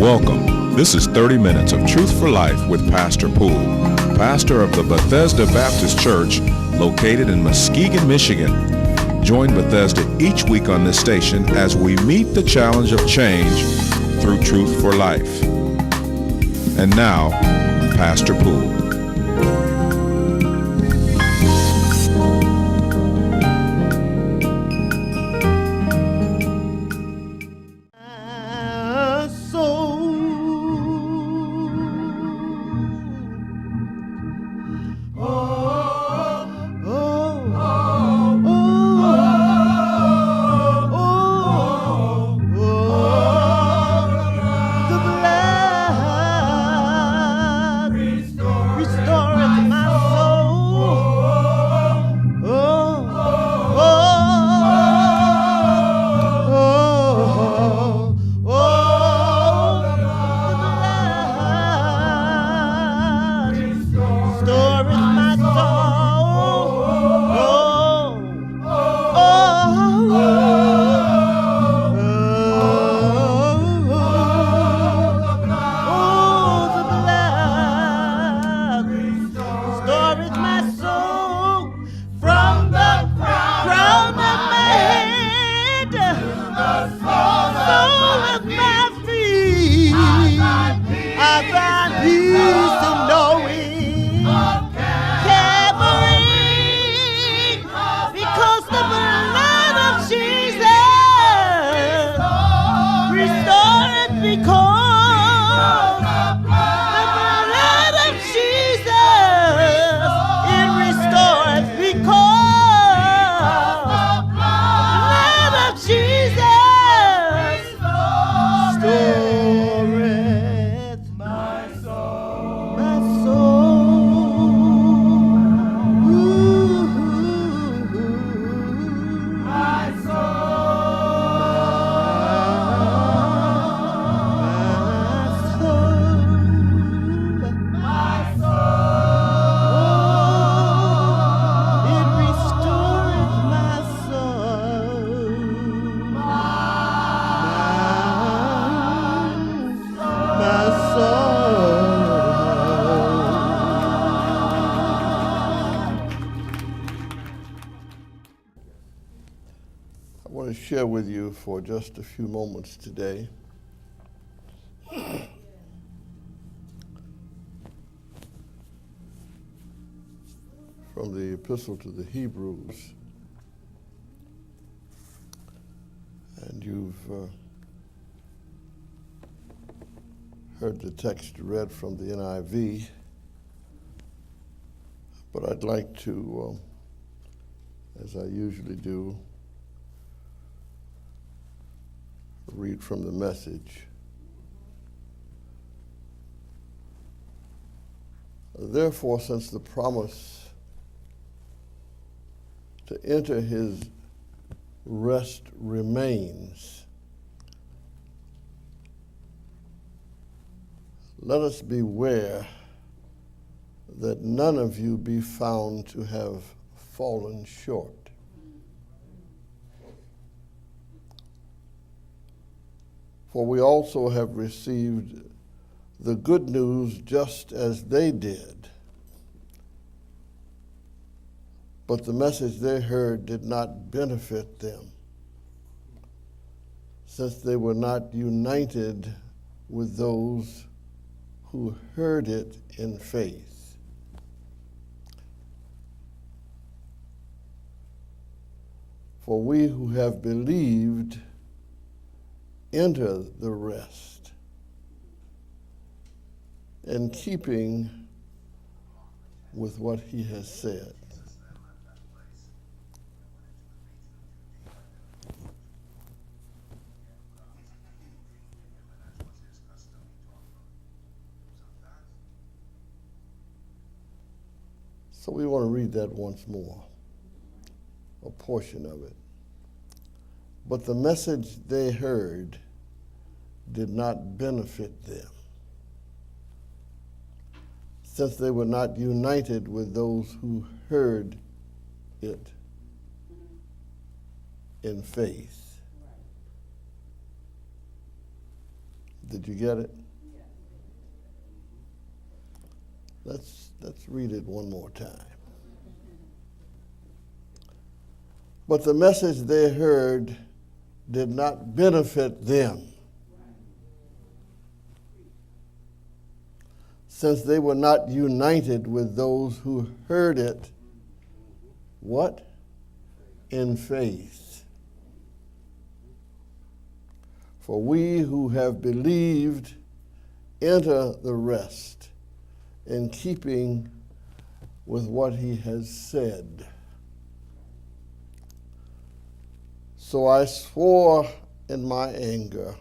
Welcome. This is 30 Minutes of Truth for Life with Pastor Poole, pastor of the Bethesda Baptist Church located in Muskegon, Michigan. Join Bethesda each week on this station as we meet the challenge of change through Truth for Life. And now, Pastor Poole. Share with you for just a few moments today from the Epistle to the Hebrews. And you've heard the text read from the NIV, but I'd like to, as I usually do, read from the Message. Therefore, since the promise to enter his rest remains, let us beware that none of you be found to have fallen short. For we also have received the good news just as they did. But the message they heard did not benefit them, since they were not united with those who heard it in faith. For we who have believed enter the rest, in keeping with what he has said. So we want to read that once more, a portion of it. But the message they heard did not benefit them, since they were not united with those who heard it in faith. Did you get it? Let's read it one more time. But the message they heard did not benefit them, since they were not united with those who heard it. What? In faith. For we who have believed enter the rest, in keeping with what he has said. So I swore in my anger,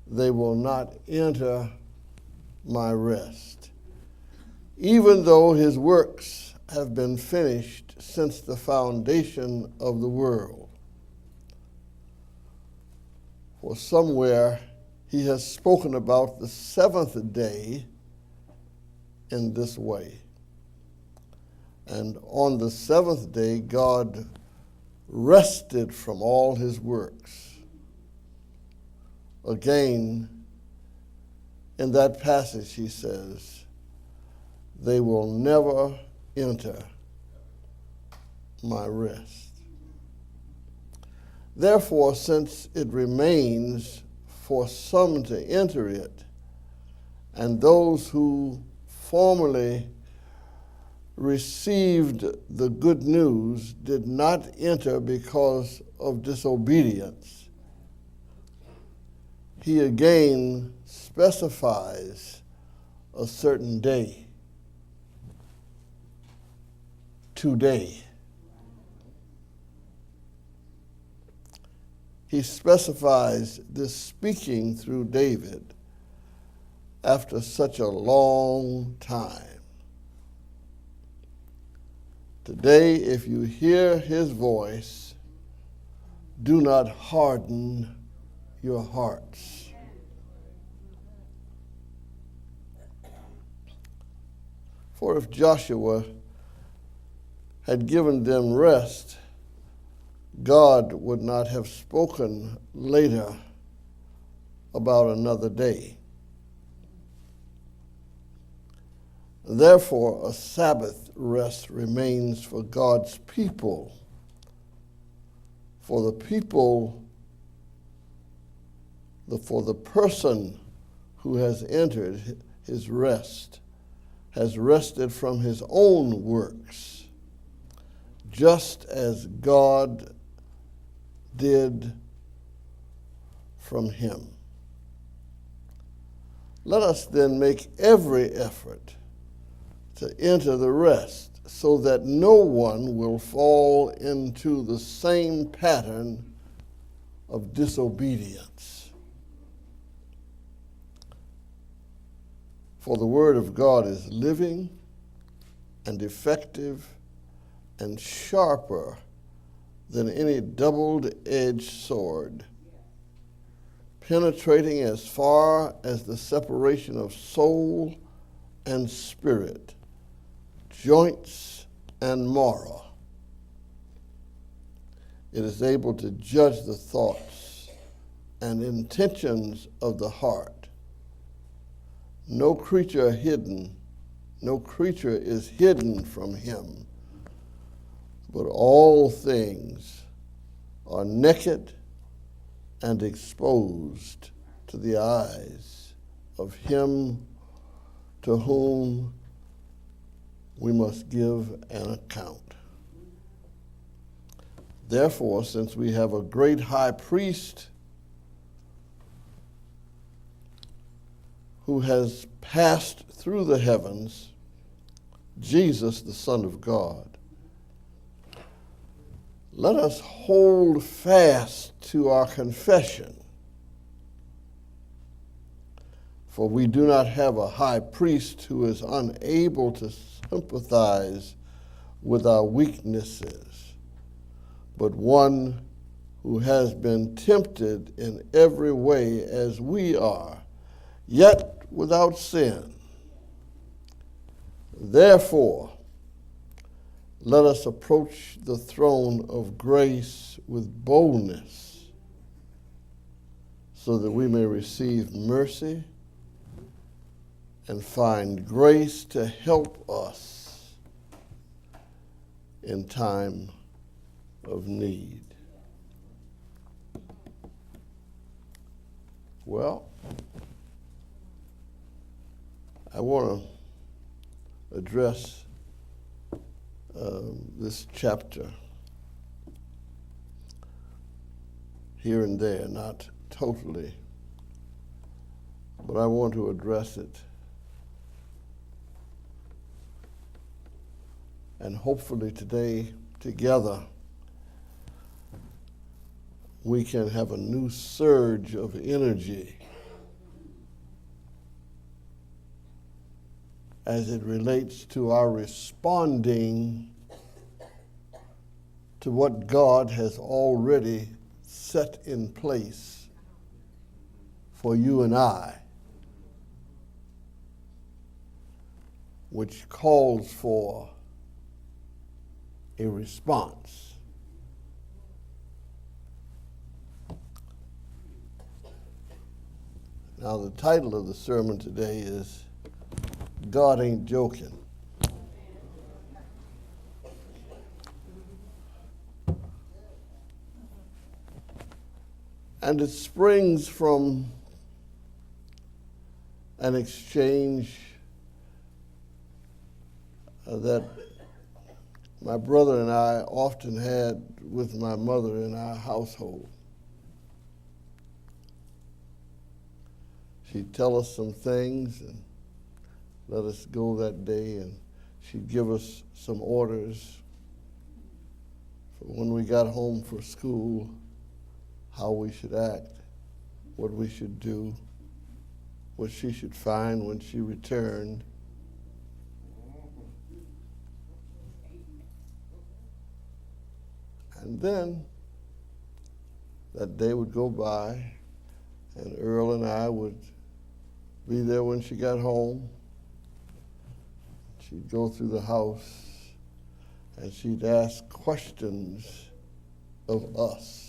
they will not enter my rest, even though his works have been finished since the foundation of the world. For somewhere he has spoken about the seventh day in this way. And on the seventh day, God rested from all his works. Again, in that passage, he says, they will never enter my rest. Therefore, since it remains for some to enter it, and those who formerly received the good news did not enter because of disobedience, he again specifies a certain day, today. He specifies this speaking through David after such a long time. Today, if you hear his voice, do not harden your hearts. For if Joshua had given them rest, God would not have spoken later about another day. Therefore, a Sabbath rest remains for God's people. For the person who has entered his rest has rested from his own works, just as God did from him. Let us then make every effort to enter the rest, so that no one will fall into the same pattern of disobedience. For the word of God is living and effective and sharper than any double-edged sword, penetrating as far as the separation of soul and spirit, joints and marrow. It is able to judge the thoughts and intentions of the heart. No creature is hidden from him, but all things are naked and exposed to the eyes of him to whom we must give an account. Therefore, since we have a great high priest who has passed through the heavens, Jesus, the Son of God, let us hold fast to our confession. For we do not have a high priest who is unable to sympathize with our weaknesses, but one who has been tempted in every way as we are, yet without sin. Therefore, let us approach the throne of grace with boldness, so that we may receive mercy and find grace to help us in time of need. Well, I want to address this chapter here and there, not totally, but I want to address it. And hopefully today, together, we can have a new surge of energy as it relates to our responding to what God has already set in place for you and I, which calls for a response. Now, the title of the sermon today is God Ain't Joking. And it springs from an exchange that my brother and I often had with my mother in our household. She'd tell us some things and let us go that day, and she'd give us some orders for when we got home for school, how we should act, what we should do, what she should find when she returned. And then that day would go by, and Earl and I would be there when she got home. She'd go through the house, and she'd ask questions of us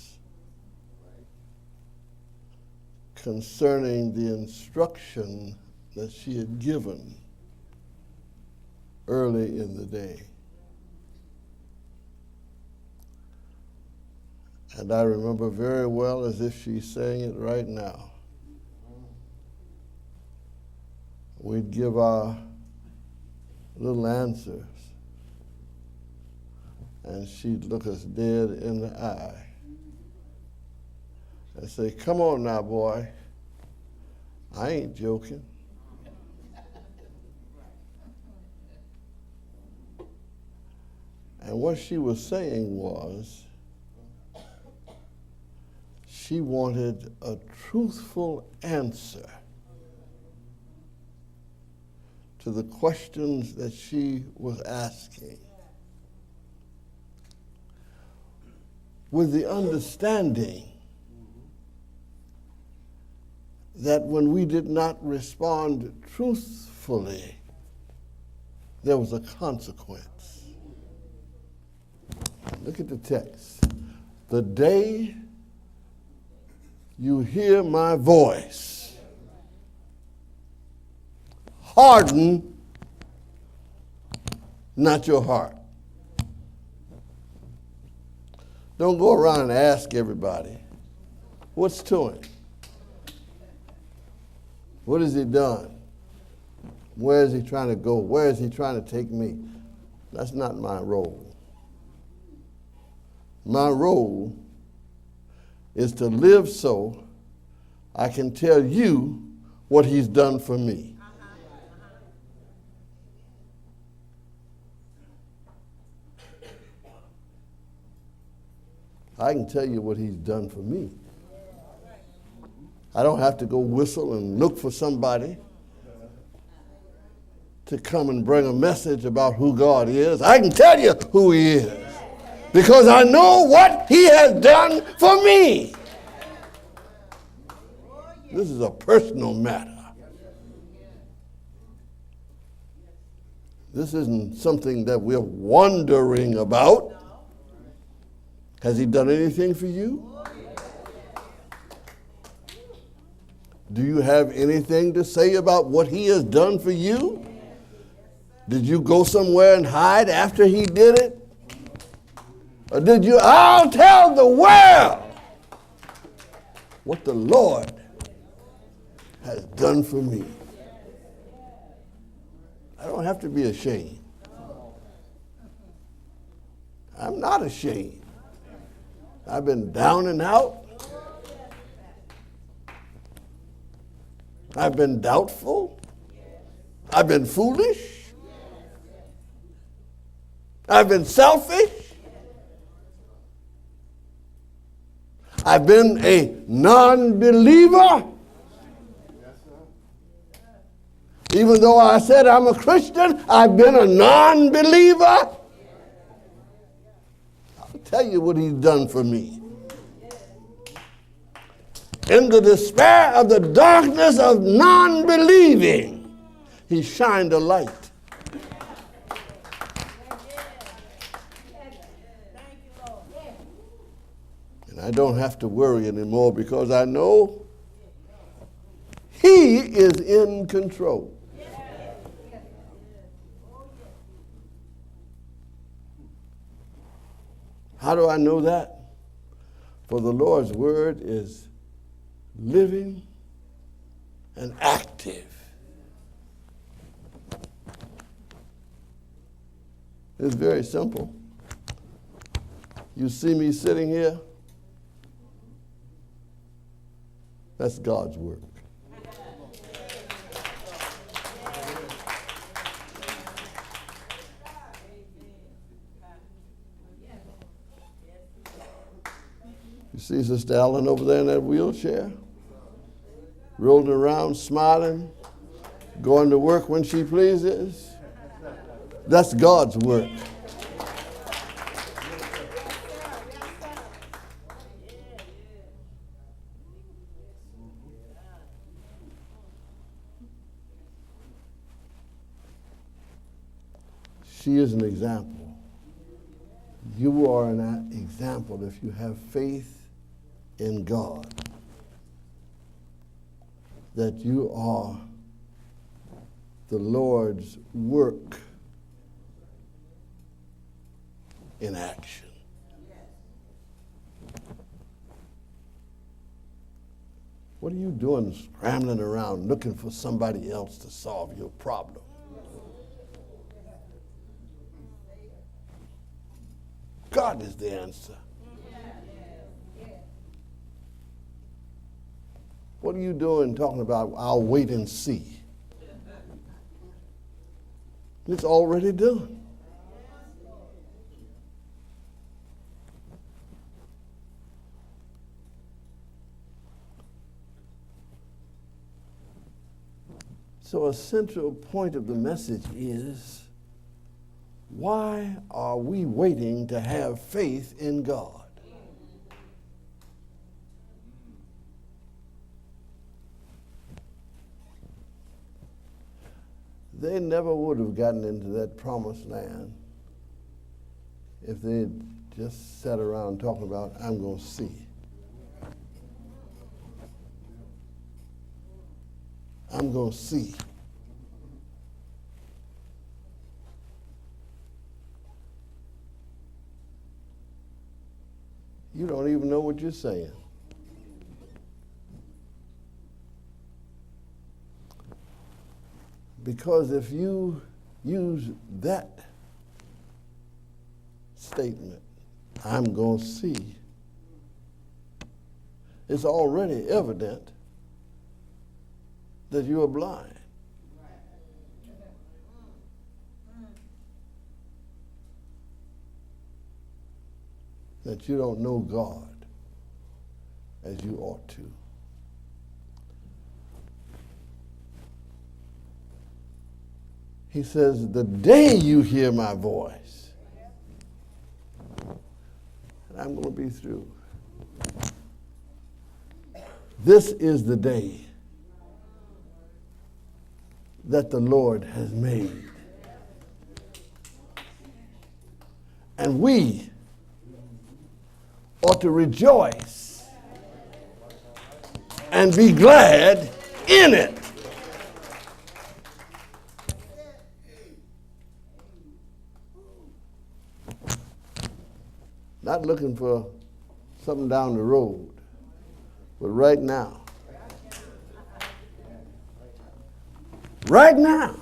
concerning the instruction that she had given early in the day. And I remember very well, as if she's saying it right now, we'd give our little answers, and she'd look us dead in the eye and say, "Come on now, boy, I ain't joking." And what she was saying was, she wanted a truthful answer to the questions that she was asking, with the understanding that when we did not respond truthfully, there was a consequence. Look at the text. The day you hear my voice, harden not your heart. Don't go around and ask everybody, what's to him? What has he done? Where is he trying to go? Where is he trying to take me? That's not my role. My role is to live so I can tell you what he's done for me. I can tell you what he's done for me. I don't have to go whistle and look for somebody to come and bring a message about who God is. I can tell you who he is because I know what he has done for me. This is a personal matter. This isn't something that we're wondering about. Has he done anything for you? Do you have anything to say about what he has done for you? Did you go somewhere and hide after he did it? Or did you, I'll tell the world what the Lord has done for me. I don't have to be ashamed. I'm not ashamed. I've been down and out. I've been doubtful. I've been foolish. I've been selfish. I've been a non-believer. Even though I said I'm a Christian, I've been a non-believer. I'll tell you what he's done for me. In the despair of the darkness of non-believing, he shined a light. And I don't have to worry anymore because I know he is in control. How do I know that? For the Lord's word is living and active. It's very simple. You see me sitting here? That's God's work. You see Sister Allen over there in that wheelchair, rolling around, smiling, going to work when she pleases? That's God's work. She is an example. You are an example if you have faith in God, that you are the Lord's work in action. What are you doing scrambling around looking for somebody else to solve your problem? God is the answer. What are you doing talking about, I'll wait and see? It's already done. So a central point of the message is, why are we waiting to have faith in God? They never would have gotten into that promised land if they had just sat around talking about, I'm going to see. I'm going to see. You don't even know what you're saying. Because if you use that statement, I'm going to see, it's already evident that you are blind. That you don't know God as you ought to. He says, the day you hear my voice, and I'm going to be through. This is the day that the Lord has made. And we ought to rejoice and be glad in it. Not looking for something down the road, but right now. Right now.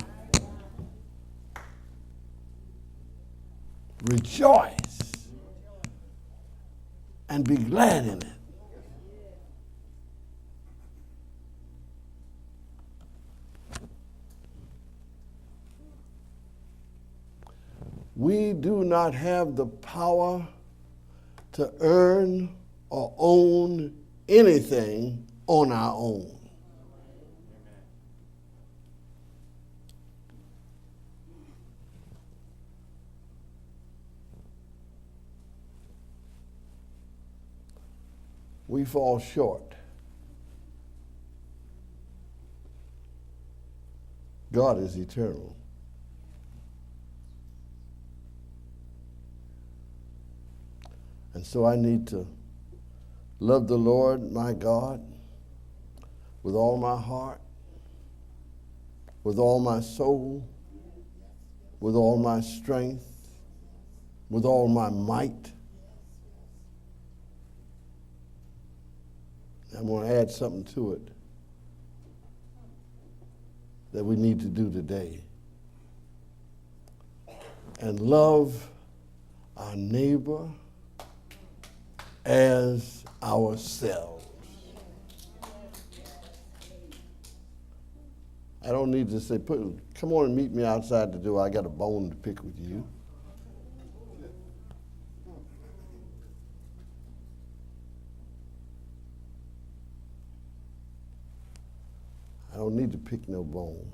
Rejoice and be glad in it. We do not have the power to earn or own anything on our own. We fall short. God is eternal. And so I need to love the Lord, my God, with all my heart, with all my soul, with all my strength, with all my might. I'm going to add something to it that we need to do today. And love our neighbor as ourselves. I don't need to say, come on and meet me outside the door. I got a bone to pick with you. I don't need to pick no bone.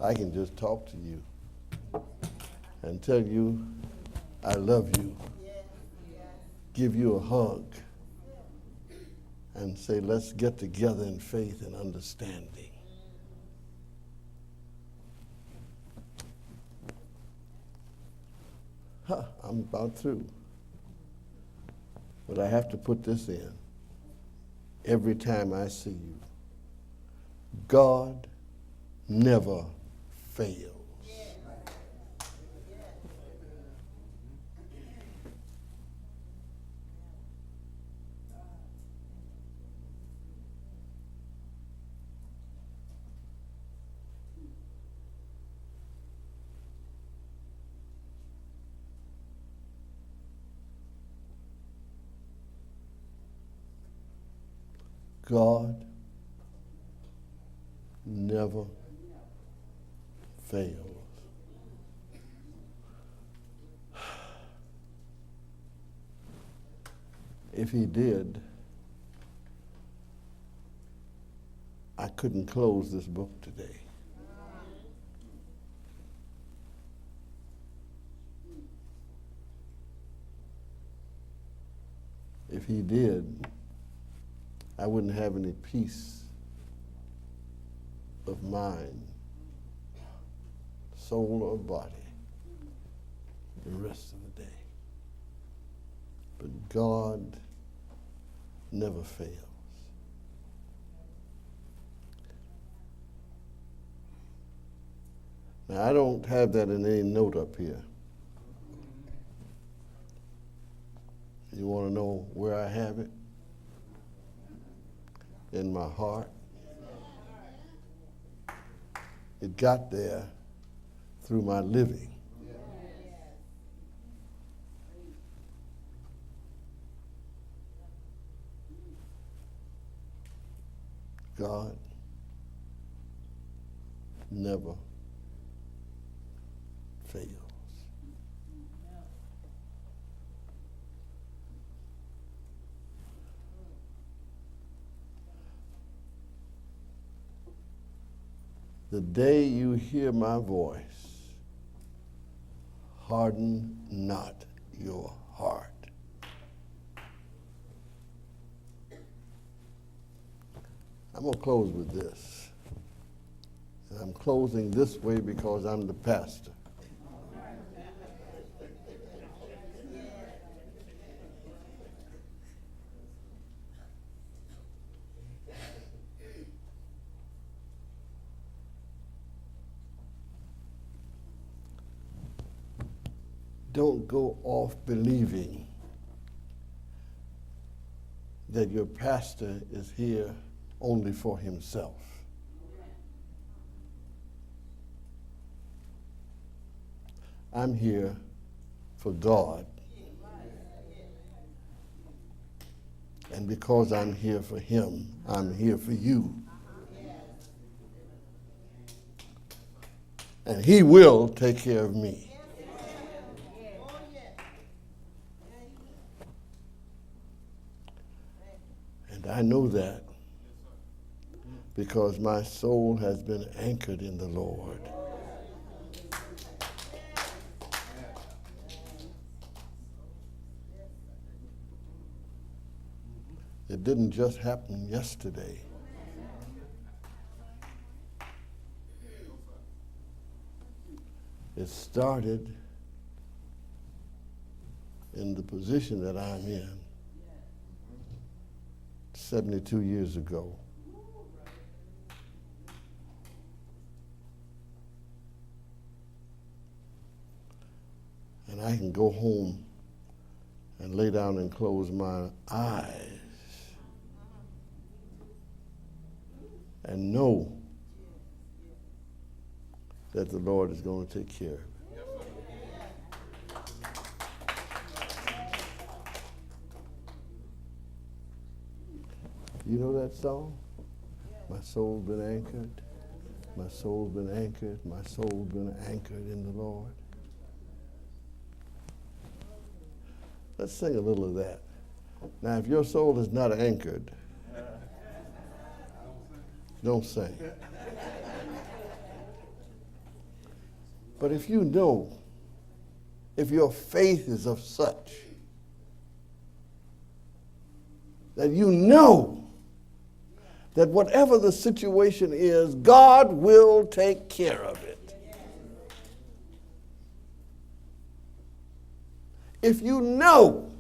I can just talk to you and tell you I love you, give you a hug, and say, let's get together in faith and understanding. I'm about through. But I have to put this in every time I see you. God never fails. God never fails. If he did, I couldn't close this book today. If he did, I wouldn't have any peace of mind, soul or body the rest of the day. But God never fails. Now, I don't have that in any note up here. You want to know where I have it? In my heart. It got there through my living. God never fails. The day you hear my voice, harden not your heart. I'm going to close with this. And I'm closing this way because I'm the pastor. don't go off believing that your pastor is here only for himself. I'm here for God. And because I'm here for him, I'm here for you. And he will take care of me. And I know that because my soul has been anchored in the Lord. It didn't just happen yesterday. It started in the position that I'm in 72 years ago. And I can go home and lay down and close my eyes and know that the Lord is going to take care of it. You know that song? My soul's been anchored. My soul's been anchored. My soul's been anchored in the Lord. Let's sing a little of that. Now, if your soul is not anchored, don't sing. But if you know, if your faith is of such that you know that whatever the situation is, God will take care of it. If you know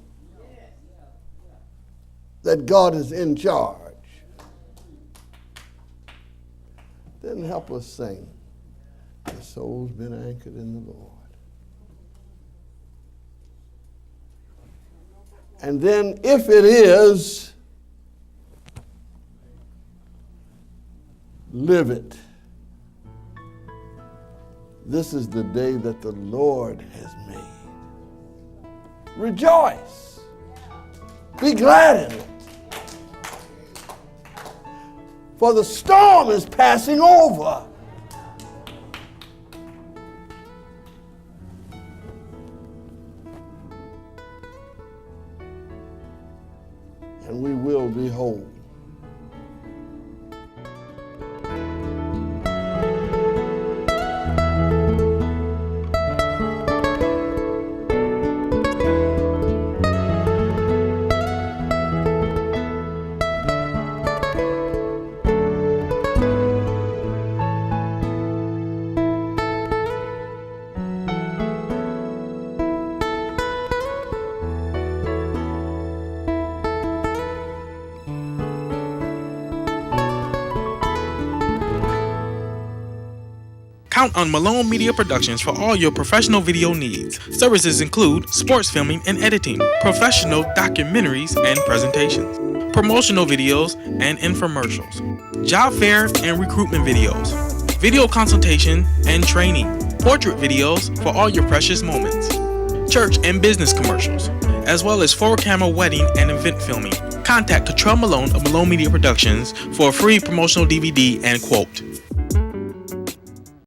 that God is in charge, then help us sing. My soul's been anchored in the Lord. And then if it is, live it. This is the day that the Lord has made. Rejoice. Be glad in it. For the storm is passing over. And we will be whole. Count on Malone Media Productions for all your professional video needs. Services include sports filming and editing, professional documentaries and presentations, promotional videos and infomercials, job fair and recruitment videos, video consultation and training, portrait videos for all your precious moments, church and business commercials, as well as 4-camera wedding and event filming. Contact Cottrell Malone of Malone Media Productions for a free promotional DVD and quote.